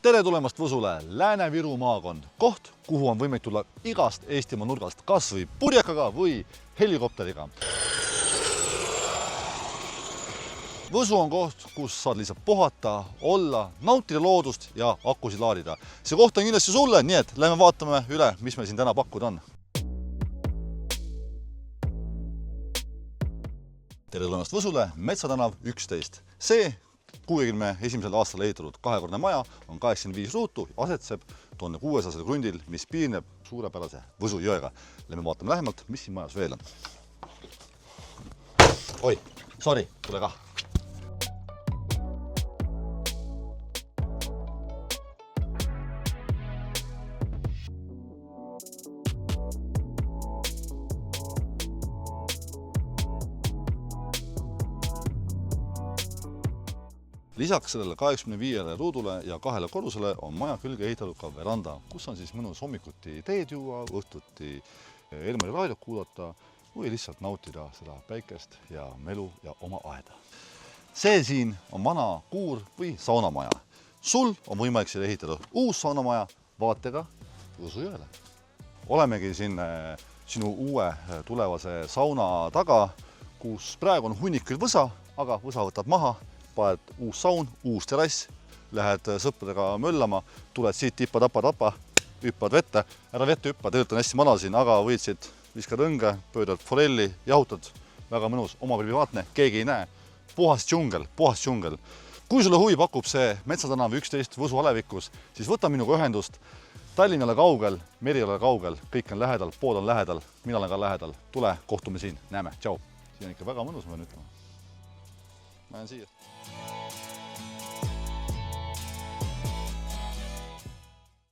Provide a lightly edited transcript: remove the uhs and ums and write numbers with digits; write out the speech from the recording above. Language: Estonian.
Tere tulemast Võsule, Lääne-Viru maakond, koht, kuhu on võimalik tulla igast Eestimaa nurgast, kas või purjekaga või helikopteriga. Võsu on koht, kus saad lihtsalt puhata, olla, nautida loodust ja akusid laadida. See koht on kindlasti sulle, nii et lähme vaatame üle, mis meil siin täna pakkuda on. Tere tulemast Võsule, Metsatanav 11. See 61. aastal ehitatud kahekordne maja on 85 ruutu, asetseb 1600 krundil, mis piirneb suurepärase Võsu jõega. Lähme vaatame lähemalt, mis siin majas veel on. Oi, sorry, tule kah. Lisaks sellele 85 ruudule ja 2 korrusele on maja külge ehitatud ka veranda, kus on siis mõnus hommikuti teed juua, õhtuti Elmari raadiot kuulata või lihtsalt nautida seda päikest ja melu ja oma aeda. See siin on vana kuur või saunamaja. Sul on võimalik siin ehitada uus saunamaja vaatega Võsu jõele. Olemegi siin sinu uue tulevase sauna taga, kus praegu on hunnikuid võsa, aga võsa võtab maha. Paed uus saun, uus terrass, lähed sõpradega möllama, tuled siit tippa-tapa, hüppad vette, ära vette hüppa, tegelikult on hästi madal siin, aga võid siit viskad õnge, pöödad forelli, jahutad, väga mõnus, oma privaatne, keegi ei näe, puhas džungel, puhas džungel. Kui sulle huvi pakub see Metsatanav 11 Võsu alevikus, siis võta minuga ühendust, Tallinn ei ole kaugel, meri ei ole kaugel, kõik on lähedal, pood on lähedal, mina olen ka lähedal, tule, kohtume siin, näeme, tšau. Siin on ikka väga mõnus, ma pean ütlema. Ma jään siia.